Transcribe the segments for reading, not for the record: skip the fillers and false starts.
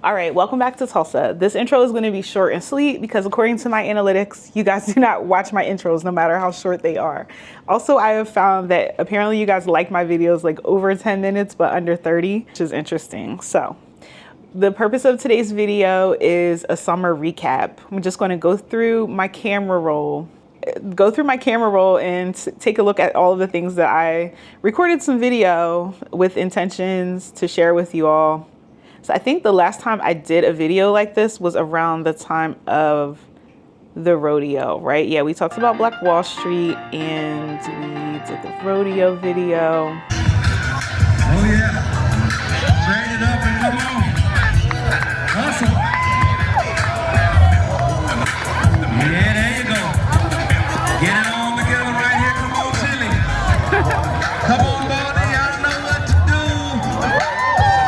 All right, welcome back to Tulsa. This intro is going to be short and sweet because according to my analytics, you guys do not watch my intros no matter how short they are. Also, I have found that apparently you guys like my videos like over 10 minutes but under 30, which is interesting. So the purpose of today's video is a summer recap. I'm just going to go through my camera roll and take a look at all of the things that I recorded some video with intentions to share with you all. So I think the last time I did a video like this was around the time of the rodeo, right? Yeah, we talked about Black Wall Street and we did the rodeo video. Oh yeah, train it up and come on. Hustle. Yeah, there you go. Get it on together right here. Come on, Chili. Come on, Boley. Y'all know what to do.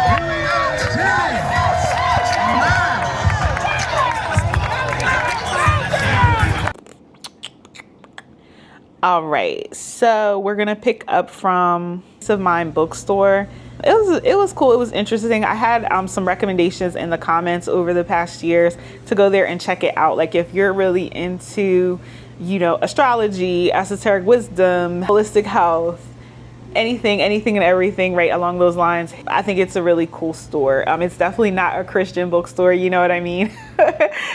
Here we go, Chili. All right, so we're gonna pick up from Peace of Mind Bookstore. It was cool. It was interesting. I had some recommendations in the comments over the past years to go there and check it out. Like if you're really into, you know, astrology, esoteric wisdom, holistic health, anything and everything right along those lines, I think it's a really cool store. It's definitely not a Christian bookstore, you know what I mean?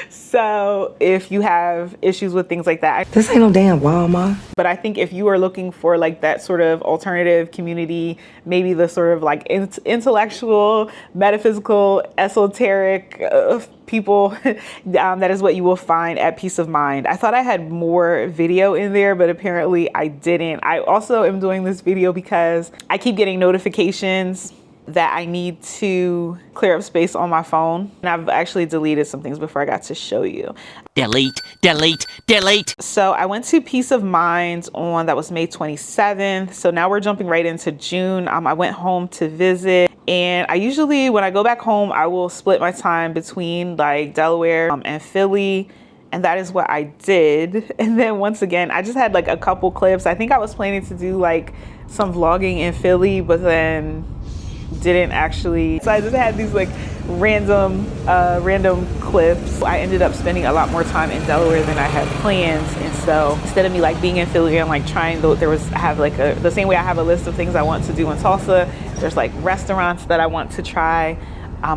So if you have issues with things like that, this ain't no damn Walmart. But I think if you are looking for like that sort of alternative community, maybe the sort of like intellectual, metaphysical, esoteric people, that is what you will find at Peace of Mind. I thought I had more video in there, but apparently I didn't. I also am doing this video because I keep getting notifications that I need to clear up space on my phone. And I've actually deleted some things before I got to show you. Delete, delete, delete. So I went to Peace of Mind that was May 27th. So now we're jumping right into June. I went home to visit. And I usually, when I go back home, I will split my time between like Delaware and Philly. And that is what I did. And then once again, I just had like a couple clips. I think I was planning to do like some vlogging in Philly, but then didn't actually. So I just had these like random clips. I ended up spending a lot more time in Delaware than I had planned. And so instead of me like being in Philly and like trying to, I have like the same way I have a list of things I want to do in Tulsa, there's like restaurants that I want to try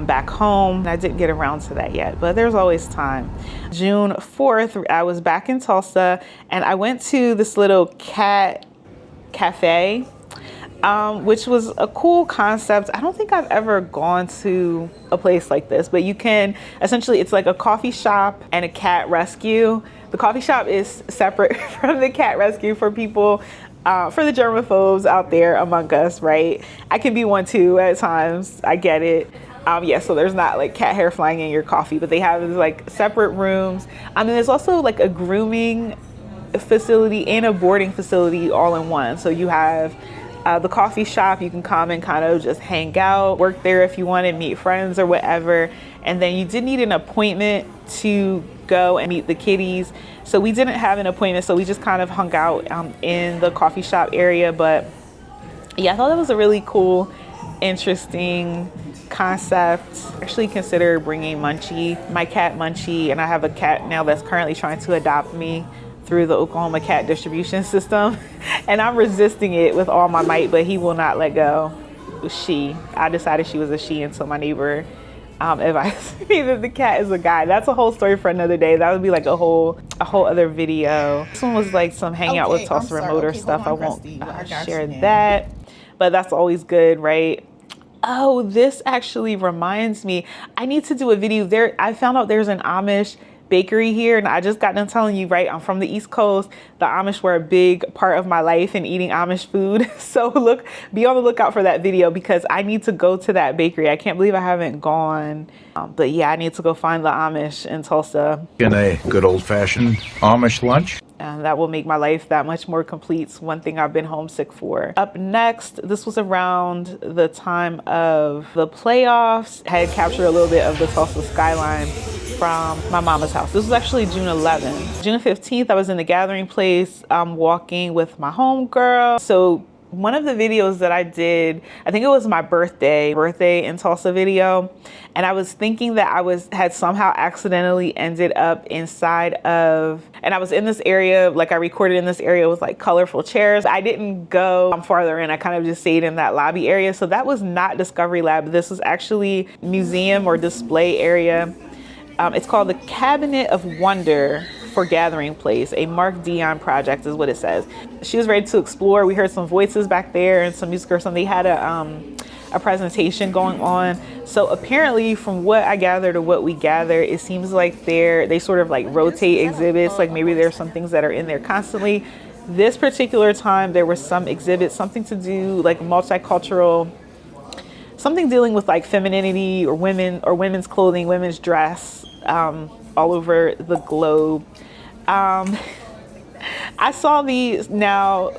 back home. I didn't get around to that yet, but there's always time. June 4th, I was back in Tulsa and I went to this little cat cafe, which was a cool concept. I don't think I've ever gone to a place like this, but you can, essentially it's like a coffee shop and a cat rescue. The coffee shop is separate from the cat rescue for people, for the germaphobes out there among us, right? I can be one too at times, I get it. Yeah, so there's not like cat hair flying in your coffee, but they have like separate rooms. And there's also like a grooming facility and a boarding facility all in one. So you have the coffee shop, you can come and kind of just hang out, work there if you want to meet friends or whatever. And then you did need an appointment to go and meet the kitties. So we didn't have an appointment, so we just kind of hung out in the coffee shop area. But yeah, I thought that was a really cool, interesting concept. I actually consider bringing Munchie, my cat Munchie, and I have a cat now that's currently trying to adopt me through the Oklahoma cat distribution system. And I'm resisting it with all my might, but he will not let go. I decided she was a she until my neighbor advised me that the cat is a guy. That's a whole story for another day. That would be like a whole other video. This one was like some hang out with Tulsa remoter stuff. I won't share that, but that's always good, right? Oh, this actually reminds me, I need to do a video there. I found out there's an Amish bakery here, and I just got done telling you, right, I'm from the East Coast. The Amish were a big part of my life in eating Amish food. So be on the lookout for that video because I need to go to that bakery. I can't believe I haven't gone, but yeah, I need to go find the Amish in Tulsa. In a good old-fashioned Amish lunch. And that will make my life that much more complete. It's one thing I've been homesick for. Up next, this was around the time of the playoffs. I had captured a little bit of the Tulsa skyline from my mama's house. This was actually June 11th. June 15th, I was in the gathering place walking with my homegirl. So one of the videos that I did, I think it was my birthday in Tulsa video, and I was thinking that had somehow accidentally ended up inside of, and I was in this area, like I recorded in this area with like colorful chairs. I didn't go farther in, I kind of just stayed in that lobby area. So that was not Discovery Lab. This was actually museum or display area. It's called the Cabinet of Wonder for Gathering Place, a Mark Dion project is what it says. She was ready to explore. We heard some voices back there and some music or something. They had a presentation going on. So apparently from what I gathered or what we gathered, it seems like they sort of like rotate exhibits. Like maybe there's some things that are in there constantly. This particular time, there were some exhibits, something to do like multicultural, something dealing with like femininity or women or women's clothing, women's dress, all over the globe. I saw these. Now,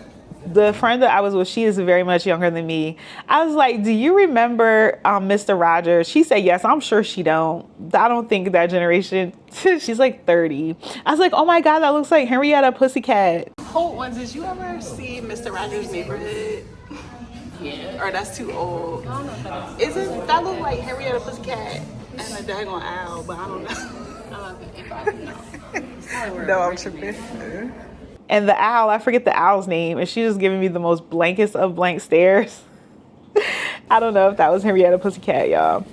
the friend that I was with, she is very much younger than me. I was like, do you remember Mr. Rogers? She said, yes. I'm sure she don't. I don't think that generation. She's like 30. I was like, oh my God, that looks like Henrietta Pussycat. Hold on, did you ever see Mr. Rogers' Neighborhood? Yeah. Or that's too old. Isn't that look like Henrietta Pussycat and a daggone owl? But I don't know. No, I'm tripping. And the owl, I forget the owl's name, and she's just giving me the most blankest of blank stares. I don't know if that was Henrietta Pussycat, y'all.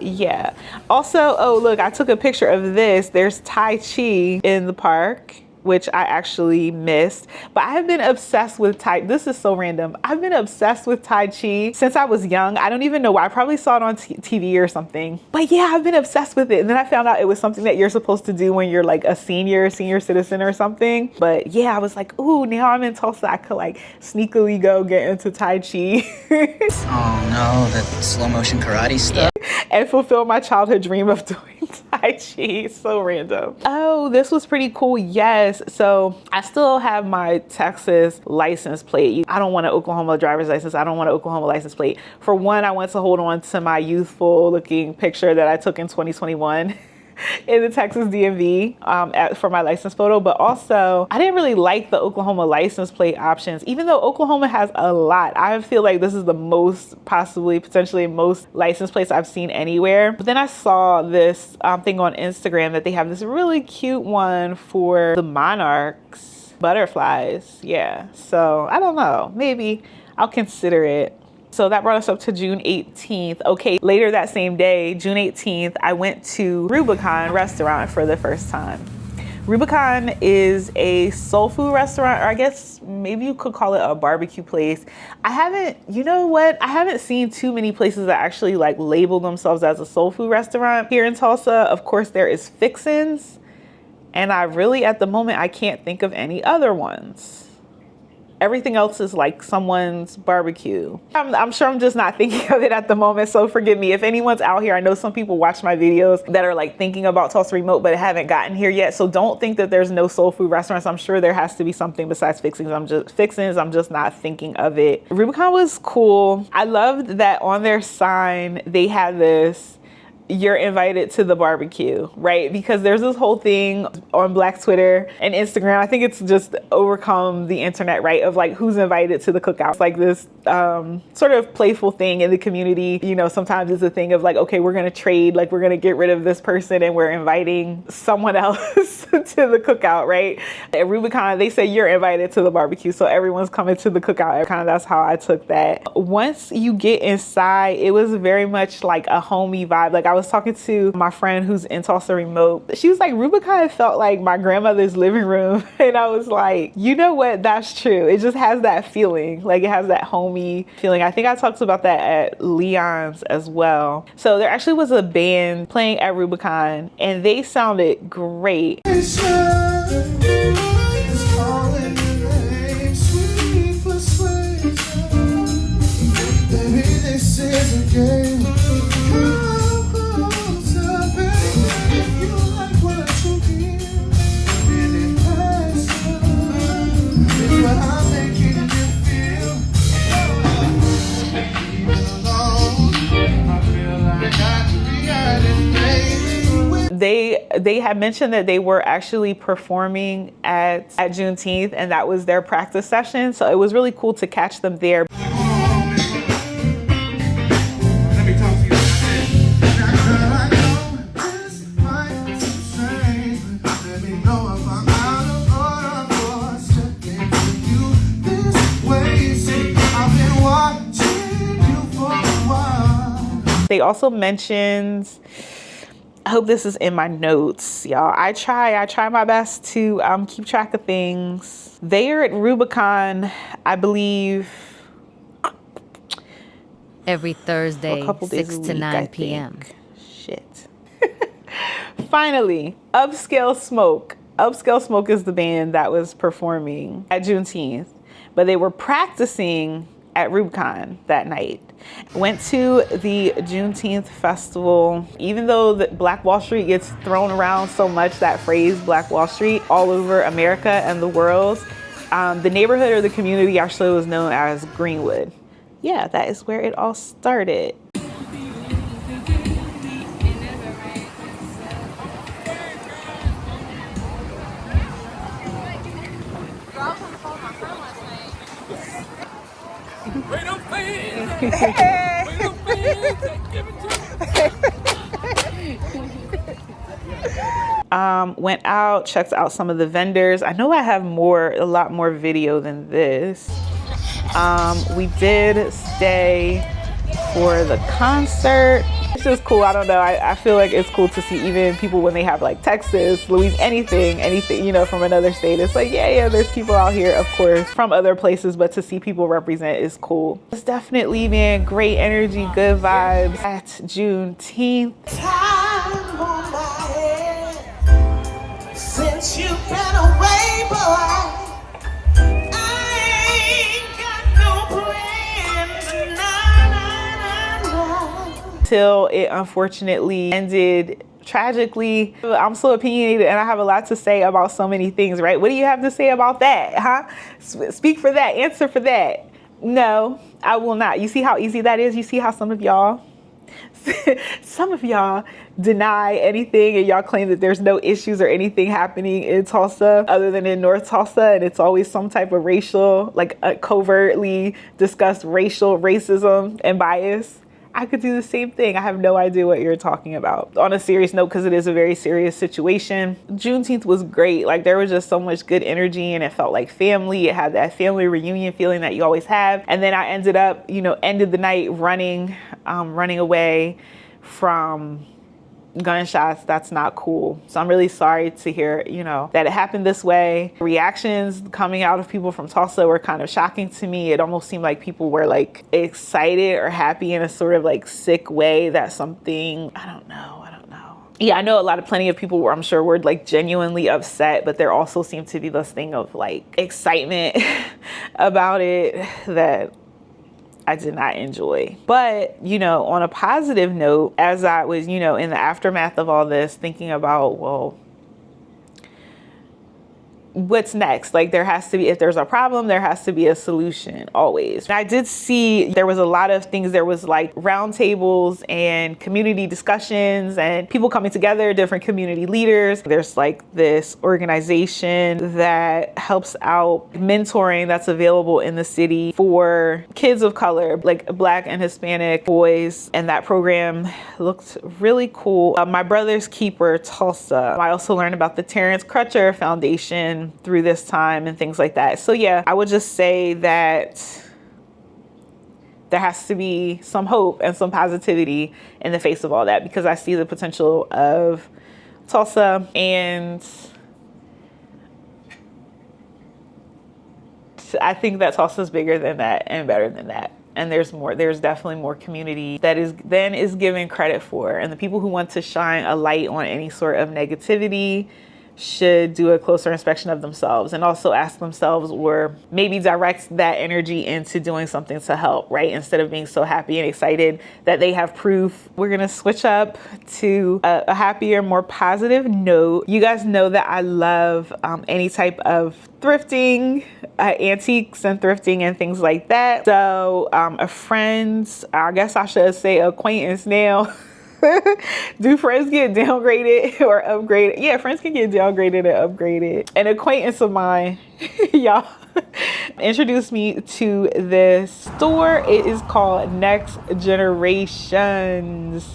Yeah. Also, oh look, I took a picture of this. There's Tai Chi in the park, which I actually missed. But I have been obsessed with this is so random. I've been obsessed with Tai Chi since I was young. I don't even know why. I probably saw it on TV or something. But yeah, I've been obsessed with it. And then I found out it was something that you're supposed to do when you're like a senior citizen or something. But yeah, I was like, ooh, now I'm in Tulsa. I could like sneakily go get into Tai Chi. Oh no, that slow motion karate stuff. And fulfill my childhood dream of doing Tai Chi. So random. Oh, this was pretty cool. Yes. So I still have my Texas license plate. I don't want an Oklahoma driver's license. I don't want an Oklahoma license plate. For one, I want to hold on to my youthful looking picture that I took in 2021 in the Texas DMV for my license photo. But also, I didn't really like the Oklahoma license plate options, even though Oklahoma has a lot. I feel like this is the most, potentially most license plates I've seen anywhere. But then I saw this thing on Instagram that they have this really cute one for the monarchs, butterflies. Yeah, so I don't know, maybe I'll consider it. So that brought us up to June 18th. Okay, later that same day, June 18th, I went to Rubicon restaurant for the first time. Rubicon is a soul food restaurant, or I guess maybe you could call it a barbecue place. You know what? I haven't seen too many places that actually like label themselves as a soul food restaurant. Here in Tulsa, of course, there is Fixin's. And at the moment, I can't think of any other ones. Everything else is like someone's barbecue. I'm sure I'm just not thinking of it at the moment, so forgive me. If anyone's out here, I know some people watch my videos that are like thinking about Tulsa Remote but haven't gotten here yet. So don't think that there's no soul food restaurants. I'm sure there has to be something besides Fixin's. I'm just not thinking of it. Rubicon was cool. I loved that on their sign they had this, you're invited to the barbecue, right? Because there's this whole thing on Black Twitter and Instagram. I think it's just overcome the internet, right? Of like who's invited to the cookout. It's like this sort of playful thing in the community. You know, sometimes it's a thing of like, okay, we're going to trade, like we're going to get rid of this person and we're inviting someone else to the cookout, right? At Rubicon, they say you're invited to the barbecue. So everyone's coming to the cookout. Kind of that's how I took that. Once you get inside, it was very much like a homey vibe. Like I was talking to my friend who's in Tulsa Remote. She was like, Rubicon felt like my grandmother's living room. And I was like, you know what? That's true. It just has that feeling. Like it has that homey feeling. I think I talked about that at Leon's as well. So there actually was a band playing at Rubicon and they sounded great. they had mentioned that they were actually performing at Juneteenth, and that was their practice session. So it was really cool to catch them there. They also mentioned, I hope this is in my notes, y'all. I try my best to keep track of things. They are at Rubicon, I believe, every Thursday, a couple days 6 a to week, 9 p.m. Shit. Finally, Upscale Smoke. Upscale Smoke is the band that was performing at Juneteenth, but they were practicing at Rubicon that night. Went to the Juneteenth festival. Even though the Black Wall Street gets thrown around so much, that phrase Black Wall Street, all over America and the world, the neighborhood or the community actually was known as Greenwood. Yeah, that is where it all started. Went out, checked out some of the vendors. I know I have a lot more video than this. We did stay for the concert. It's just cool. I don't know. I feel like it's cool to see even people when they have like Texas, Louisiana, anything, you know, from another state. It's like, yeah, there's people out here, of course, from other places, but to see people represent is cool. It's definitely, man, great energy, good vibes at Juneteenth. Since you've been away, boy, I ain't got no plans. Till it unfortunately ended tragically. I'm so opinionated and I have a lot to say about so many things, right? What do you have to say about that, huh? Speak for that, answer for that. No, I will not. You see how easy that is? You see how some of y'all deny anything and y'all claim that there's no issues or anything happening in Tulsa other than in North Tulsa, and it's always some type of racial, like covertly discussed racism and bias. I could do the same thing. I have no idea what you're talking about. On a serious note, because it is a very serious situation, Juneteenth was great. Like, there was just so much good energy and it felt like family. It had that family reunion feeling that you always have. And then I ended up, ended the night running away from gunshots. That's not cool. So I'm really sorry to hear, that it happened this way. Reactions coming out of people from Tulsa were kind of shocking to me. It almost seemed like people were like excited or happy in a sort of like sick way that something, I don't know. Yeah, I know plenty of people I'm sure were like genuinely upset, but there also seemed to be this thing of like excitement about it that I did not enjoy. But, on a positive note, as I was, in the aftermath of all this, thinking about, well, what's next? Like, there has to be, if there's a problem, there has to be a solution always. And I did see there was a lot of things. There was like roundtables and community discussions and people coming together, different community leaders. There's like this organization that helps out mentoring that's available in the city for kids of color, like Black and Hispanic boys. And that program looked really cool. My Brother's Keeper, Tulsa. I also learned about the Terrence Crutcher Foundation through this time and things like that. So yeah, I would just say that there has to be some hope and some positivity in the face of all that, because I see the potential of Tulsa, and I think that Tulsa is bigger than that and better than that. And there's definitely more community that is given credit for. And the people who want to shine a light on any sort of negativity should do a closer inspection of themselves and also ask themselves, or maybe direct that energy into doing something to help, right? Instead of being so happy and excited that they have proof. We're gonna switch up to a happier, more positive note. You guys know that I love any type of thrifting, antiques and thrifting and things like that. So a friend, I guess I should say acquaintance now, Do friends get downgraded or upgraded? Yeah, friends can get downgraded and upgraded. An acquaintance of mine, y'all, introduced me to this store. It is called Next Generations.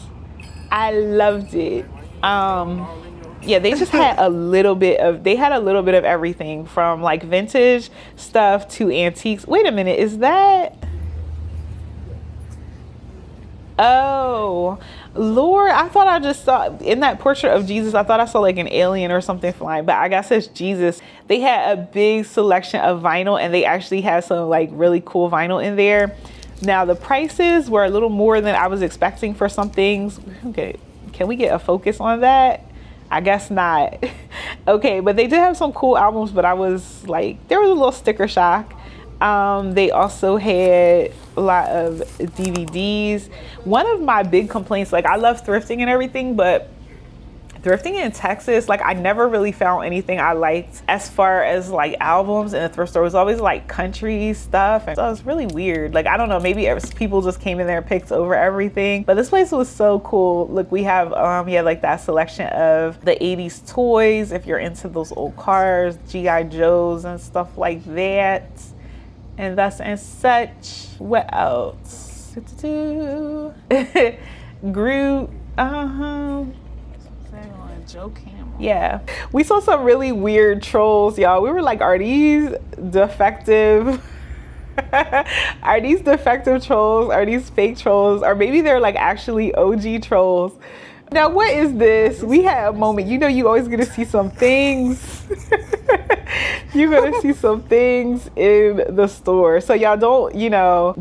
I loved it. Yeah, they just had a little bit of everything from like vintage stuff to antiques. Wait a minute, is that? Oh, Lord, I thought I just saw in that portrait of Jesus, I thought I saw like an alien or something flying, but I guess it's Jesus. They had a big selection of vinyl, and they actually had some like really cool vinyl in there. Now the prices were a little more than I was expecting for some things. Okay, can we get a focus on that? I guess not. Okay, but they did have some cool albums, but I was like, there was a little sticker shock. They also had a lot of DVDs. One of my big complaints, like I love thrifting and everything, but thrifting in Texas, like I never really found anything I liked as far as like albums in the thrift store. It was always like country stuff, and so it was really weird. Like I don't know, maybe people just came in there and picked over everything, but this place was so cool. Look, we have like that selection of the 80s toys if you're into those old cars, GI Joes and stuff like that, and thus and such. What else? Groot. Joe Camel. Yeah, we saw some really weird trolls, y'all. We were like, are these defective? Are these defective trolls? Are these fake trolls? Or maybe they're like actually OG trolls. Now, what is this? We had a moment. You know, you always gonna see some things. You're gonna see some things in the store. So y'all don't,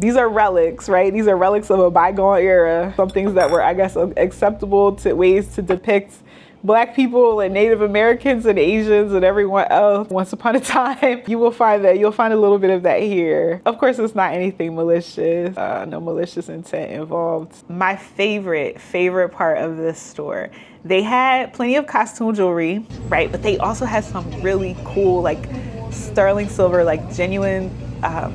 these are relics, right? These are relics of a bygone era. Some things that were, I guess, acceptable to ways to depict Black people and Native Americans and Asians and everyone else once upon a time. You will find that. You'll find a little bit of that here. Of course, it's not anything malicious. No malicious intent involved. My favorite part of this store, they had plenty of costume jewelry, right? But they also had some really cool, like sterling silver, like genuine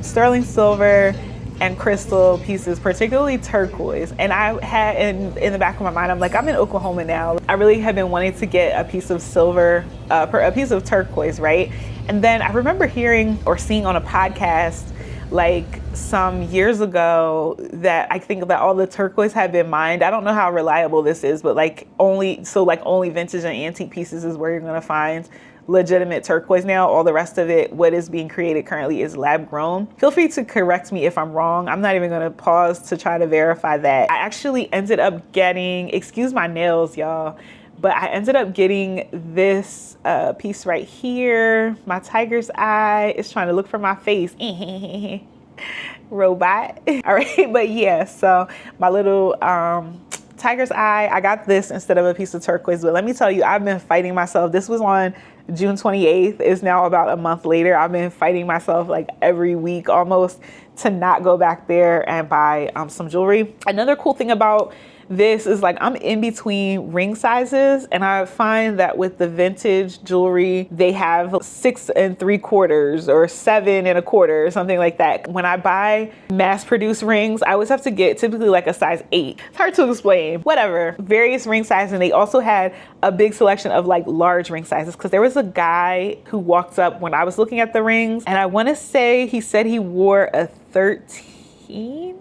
sterling silver and crystal pieces, particularly turquoise. And I had in the back of my mind, I'm like, I'm in Oklahoma now. I really have been wanting to get a piece of silver, a piece of turquoise, right? And then I remember hearing or seeing on a podcast like some years ago that I think that all the turquoise had been mined. I don't know how reliable this is, but only vintage and antique pieces is where you're gonna find legitimate turquoise now. All the rest of it, what is being created currently, is lab grown. Feel free to correct me if I'm wrong. I'm not even gonna pause to try to verify that. I actually ended up getting, excuse my nails, y'all, but I ended up getting this piece right here. My tiger's eye is trying to look for my face. Robot. All right, but yeah, so my little tiger's eye, I got this instead of a piece of turquoise, but let me tell you, I've been fighting myself. This was on June 28th. It's now about a month later. I've been fighting myself like every week almost to not go back there and buy some jewelry. Another cool thing about this is like I'm in between ring sizes, and I find that with the vintage jewelry, they have 6 3/4 or 7 1/4 or something like that. When I buy mass produced rings, I always have to get typically like a size 8. It's hard to explain, whatever, various ring sizes. And they also had a big selection of like large ring sizes, because there was a guy who walked up when I was looking at the rings, and I want to say he said he wore a 13.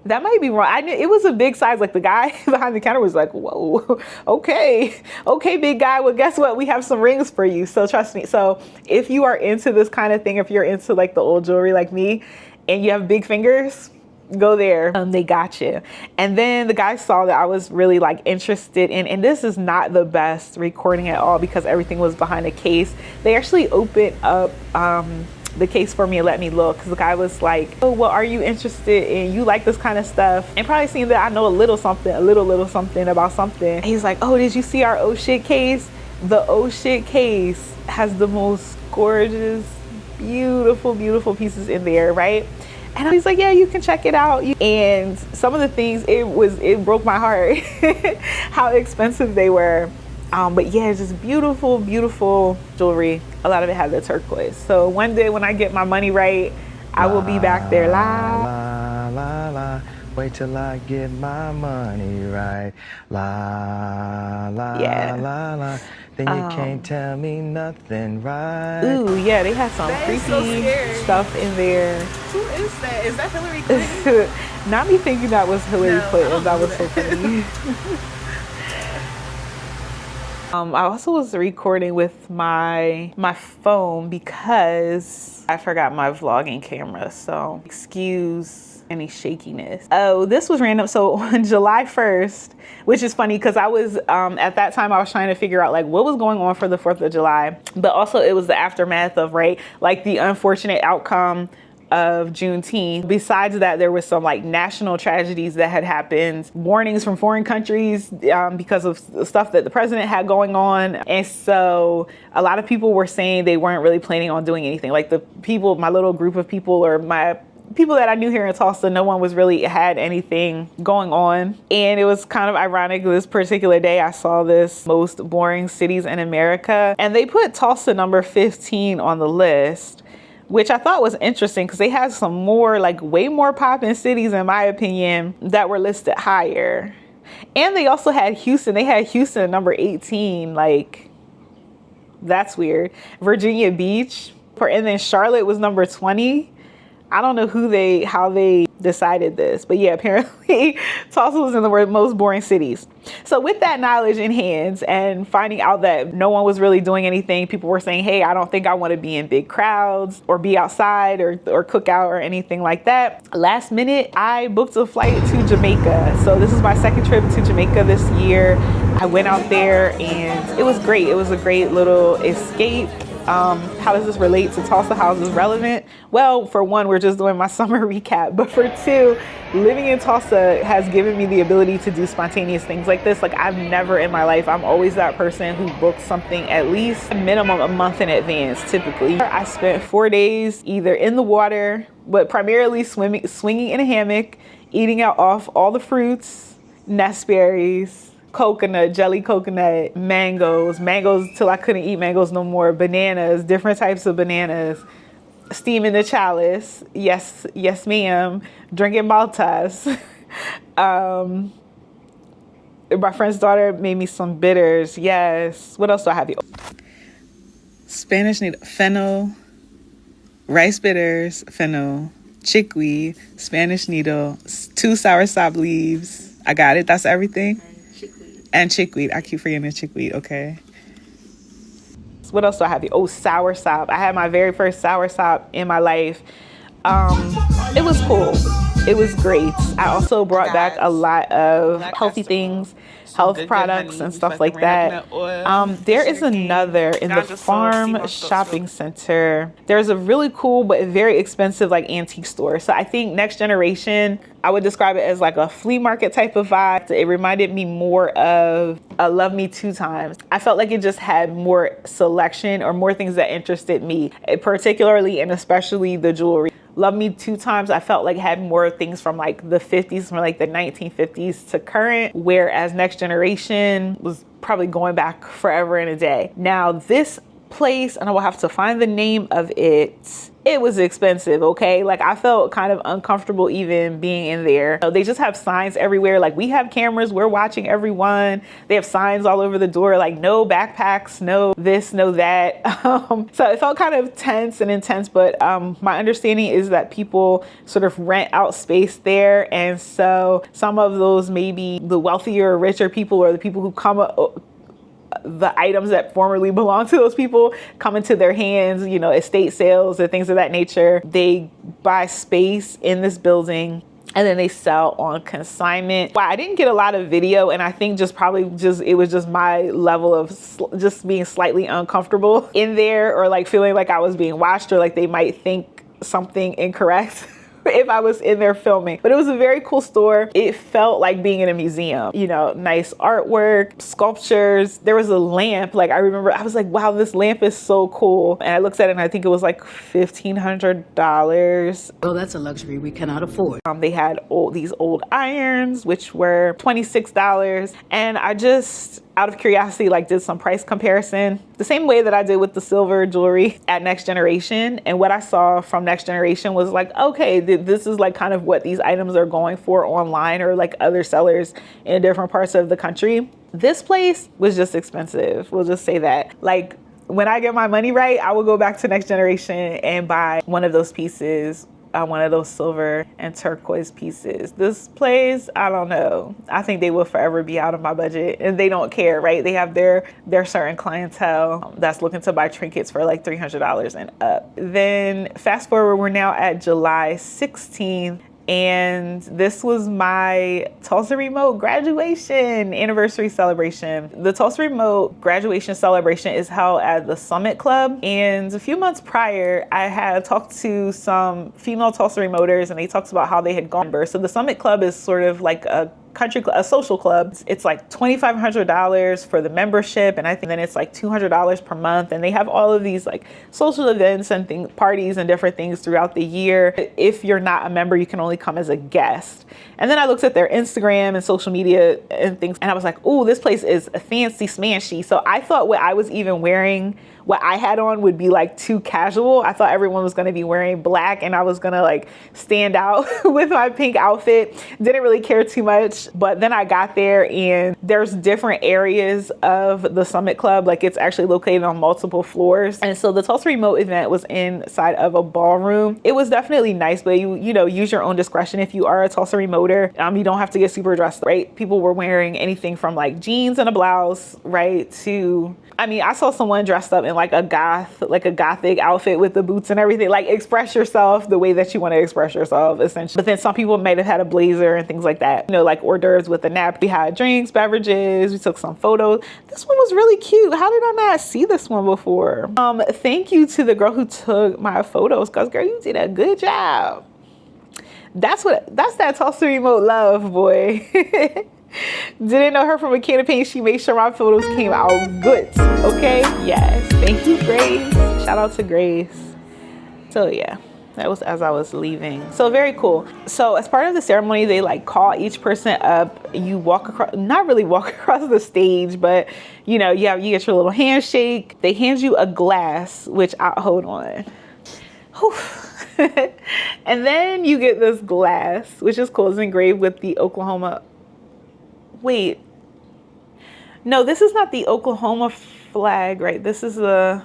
That might be wrong. I knew it was a big size. Like the guy behind the counter was like, whoa, okay, big guy. Well, guess what? We have some rings for you. So trust me. So if you are into this kind of thing, if you're into like the old jewelry like me and you have big fingers, go there. They got you. And then the guy saw that I was really like interested in, and this is not the best recording at all because everything was behind a case. They actually opened up, the case for me and let me look, because the guy was like, oh, well, are you interested in, you like this kind of stuff? And probably seeing that I know a little something about something. And he's like, oh, did you see our oh shit case? The oh shit case has the most gorgeous, beautiful pieces in there, right? And he's like, yeah, you can check it out. And some of the things, it broke my heart how expensive they were. But yeah, just beautiful jewelry. A lot of it had the turquoise. So one day when I get my money right, I will be back there. La la la la Wait till I get my money right. La, la, Yeah. la, la. Then you can't tell me nothing, right? Ooh, yeah, they had some That is so creepy scary. stuff in there. Who is that? Is that Hillary Clinton? Not me thinking that was Hillary No, I Clinton. don't That do was so that. funny. I also was recording with my phone because I forgot my vlogging camera. So excuse any shakiness. Oh, this was random. So on July 1st, which is funny because I was at that time I was trying to figure out like what was going on for the 4th of July, but also it was the aftermath of, right, like the unfortunate outcome of Juneteenth. Besides that, there was some like national tragedies that had happened, warnings from foreign countries because of stuff that the president had going on. And so a lot of people were saying they weren't really planning on doing anything. Like the people, my little group of people, or my people that I knew here in Tulsa, no one was really had anything going on. And it was kind of ironic, this particular day I saw this most boring cities in America, and they put Tulsa number 15 on the list, which I thought was interesting because they had some more, like way more poppin' cities, in my opinion, that were listed higher. And they also had Houston. They had Houston number 18. Like, that's weird. Virginia Beach, and then Charlotte was number 20. I don't know how they decided this, but yeah, apparently Tulsa was in the most boring cities. So with that knowledge in hands and finding out that no one was really doing anything, people were saying, hey, I don't think I want to be in big crowds or be outside or cook out or anything like that. Last minute, I booked a flight to Jamaica. So this is my second trip to Jamaica this year. I went out there and it was great. It was a great little escape. How does this relate to Tulsa? How is this relevant? Well, for one, we're just doing my summer recap. But for two, living in Tulsa has given me the ability to do spontaneous things like this. Like I've never in my life, I'm always that person who books something at least minimum a month in advance, typically. I spent 4 days either in the water, but primarily swinging in a hammock, eating out off all the fruits, nestberries, coconut, jelly coconut, mangoes till I couldn't eat mangoes no more, bananas, different types of bananas, steaming the chalice, yes ma'am, drinking Maltas. My friend's daughter made me some bitters, yes. What else do I have here? Spanish needle, fennel, rice bitters, fennel, chickweed, Spanish needle, 2 soursop leaves. I got it, that's everything. And chickweed. I keep forgetting the chickweed. Okay. What else do I have here? Oh, soursop. I had my very first soursop in my life. It was cool. It was great. I also brought back a lot of healthy things, health products and stuff like that. There is another in the farm shopping center. There's a really cool but very expensive like antique store. So I think next generation, I would describe it as like a flea market type of vibe. It reminded me more of a Love Me Two Times. I felt like it just had more selection or more things that interested me, particularly and especially the jewelry. Love Me Two Times, I felt like had more things from like the 50s, from like the 1950s to current, whereas Next Generation was probably going back forever and a day. Now this place, and I will have to find the name of it, it was expensive, okay? Like I felt kind of uncomfortable even being in there. So they just have signs everywhere. Like we have cameras, we're watching everyone. They have signs all over the door, like no backpacks, no this, no that. So it felt kind of tense and intense, but my understanding is that people sort of rent out space there. And so some of those maybe the wealthier, richer people or the people who come the items that formerly belonged to those people come into their hands, you know, estate sales and things of that nature. They buy space in this building and then they sell on consignment. Wow, I didn't get a lot of video, and I think it was just my level of just being slightly uncomfortable in there, or like feeling like I was being watched, or like they might think something incorrect if I was in there filming. But it was a very cool store. It felt like being in a museum, you know, nice artwork, sculptures. There was a lamp. Like I remember I was like, wow, this lamp is so cool. And I looked at it and I think it was like $1,500. Oh, that's a luxury we cannot afford. They had these old irons, which were $26. And I just out of curiosity, like did some price comparison, the same way that I did with the silver jewelry at Next Generation. And what I saw from Next Generation was like, okay, this is like kind of what these items are going for online or like other sellers in different parts of the country. This place was just expensive. We'll just say that. Like when I get my money right, I will go back to Next Generation and buy one of those pieces, one of those silver and turquoise pieces. This place, I don't know. I think they will forever be out of my budget, and they don't care, right? They have their certain clientele that's looking to buy trinkets for like $300 and up. Then fast forward, we're now at July 16th. And this was my Tulsa Remote graduation anniversary celebration. The Tulsa Remote graduation celebration is held at the Summit Club. And a few months prior, I had talked to some female Tulsa Remoters, and they talked about how they had gone. So the Summit Club is sort of like a country club, a social club. It's like $2,500 for the membership, and I think then it's like $200 per month. And they have all of these like social events and parties and different things throughout the year. If you're not a member, you can only come as a guest. And then I looked at their Instagram and social media and things, and I was like, oh, this place is fancy smashy. So I thought what I was even wearing, what I had on would be like too casual. I thought everyone was going to be wearing black and I was going to like stand out with my pink outfit. Didn't really care too much. But then I got there, and there's different areas of the Summit Club. Like it's actually located on multiple floors. And so the Tulsa Remote event was inside of a ballroom. It was definitely nice, but you know, use your own discretion. If you are a Tulsa Remoter, you don't have to get super dressed, right? People were wearing anything from like jeans and a blouse, right, to, I mean, I saw someone dressed up in like a gothic outfit with the boots and everything. Like express yourself the way that you want to express yourself, essentially. But then some people might have had a blazer and things like that. You know, like hors d'oeuvres with a nap. We had drinks, beverages. We took some photos. This one was really cute. How did I not see this one before? Thank you to the girl who took my photos, because girl, you did a good job. That's that Tulsa Remote love, boy. Didn't know her from a can of paint. She made sure my photos came out good. Okay? Yes. Thank you, Grace. Shout out to Grace. So yeah, that was as I was leaving. So very cool. So as part of the ceremony, they like call each person up. You walk across, not really walk across the stage, but you know, you get your little handshake. They hand you a glass, which I'll hold on. Whew. And then you get this glass, which is cool. It's engraved with the Oklahoma. Wait, no, this is not the Oklahoma flag, right? This is I'm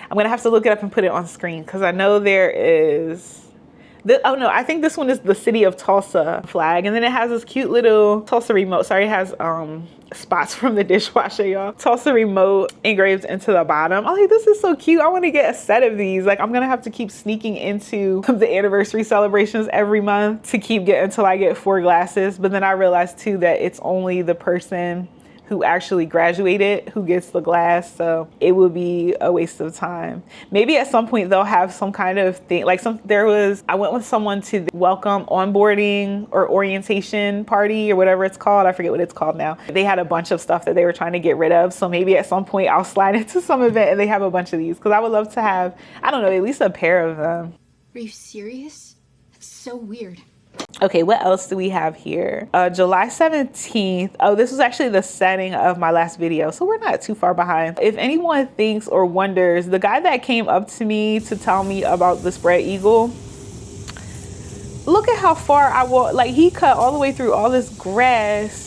gonna have to look it up and put it on screen, because I know there is, oh no, I think this one is the city of Tulsa flag. And then it has this cute little Tulsa Remote. Sorry, it has spots from the dishwasher, y'all. Tulsa Remote engraved into the bottom. I'm like, this is so cute. I want to get a set of these. Like, I'm gonna have to keep sneaking into the anniversary celebrations every month to keep getting until I get 4 glasses. But then I realized too that it's only the person who actually graduated who gets the glass, so it would be a waste of time. Maybe at some point they'll have some kind of thing, like I went with someone to the welcome onboarding or orientation party or whatever it's called. I forget what it's called now. They had a bunch of stuff that they were trying to get rid of, so maybe at some point I'll slide into some event and they have a bunch of these, because I would love to have, I don't know, at least a pair of them. Are you serious? That's so weird. Okay, what else do we have here? July 17th. Oh, this was actually the setting of my last video, so we're not too far behind. If anyone thinks or wonders, the guy that came up to me to tell me about the spread eagle, look at how far I walked. Like, he cut all the way through all this grass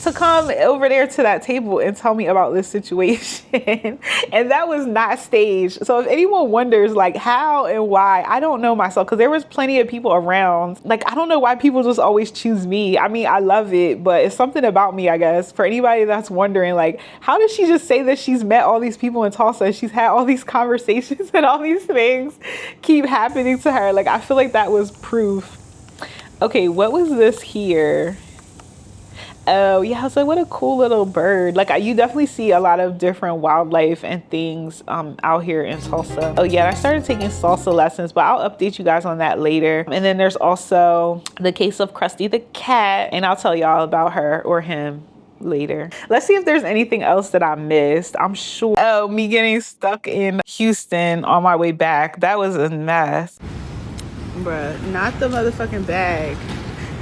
to come over there to that table and tell me about this situation. And that was not staged. So if anyone wonders like how and why, I don't know myself, because there was plenty of people around. Like, I don't know why people just always choose me. I mean, I love it, but it's something about me, I guess. For anybody that's wondering, like, how did she just say that she's met all these people in Tulsa and she's had all these conversations and all these things keep happening to her? Like, I feel like that was proof. Okay, what was this here? Oh yeah, I was like, what a cool little bird. Like, you definitely see a lot of different wildlife and things out here in Tulsa. Oh yeah, I started taking salsa lessons, but I'll update you guys on that later. And then there's also the case of Krusty the cat, and I'll tell y'all about her or him later. Let's see if there's anything else that I missed. I'm sure. Oh, me getting stuck in Houston on my way back. That was a mess. Bruh, not the motherfucking bag.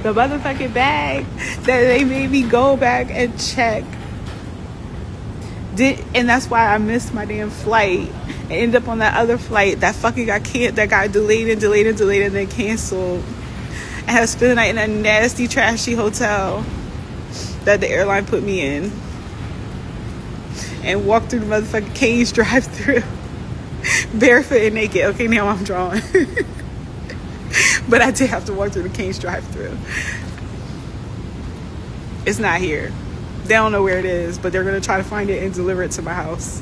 the motherfucking bag that they made me go back and check. And that's why I missed my damn flight. I ended up on that other flight that fucking got delayed and then canceled. I had to spend the night in a nasty, trashy hotel that the airline put me in. And walked through the motherfucking Cane's drive-thru. Barefoot and naked. Okay, now I'm drawing. But I did have to walk through the Cane's drive-thru. It's not here. They don't know where it is, but they're going to try to find it and deliver it to my house.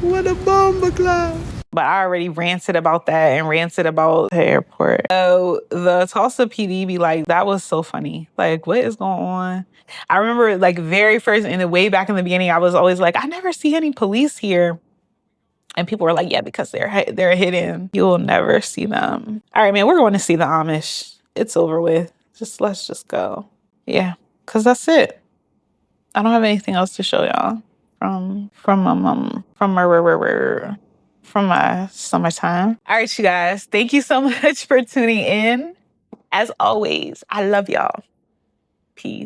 What a bomba club. But I already ranted about that and ranted about the airport. So the Tulsa PD be like, that was so funny. Like, what is going on? I remember like very first, way back in the beginning, I was always like, I never see any police here. And people were like, yeah, because they're hidden. You'll never see them. All right, man, we're going to see the Amish. It's over with. Let's just go. Yeah, because that's it. I don't have anything else to show y'all from my summertime. All right, you guys. Thank you so much for tuning in. As always, I love y'all. Peace.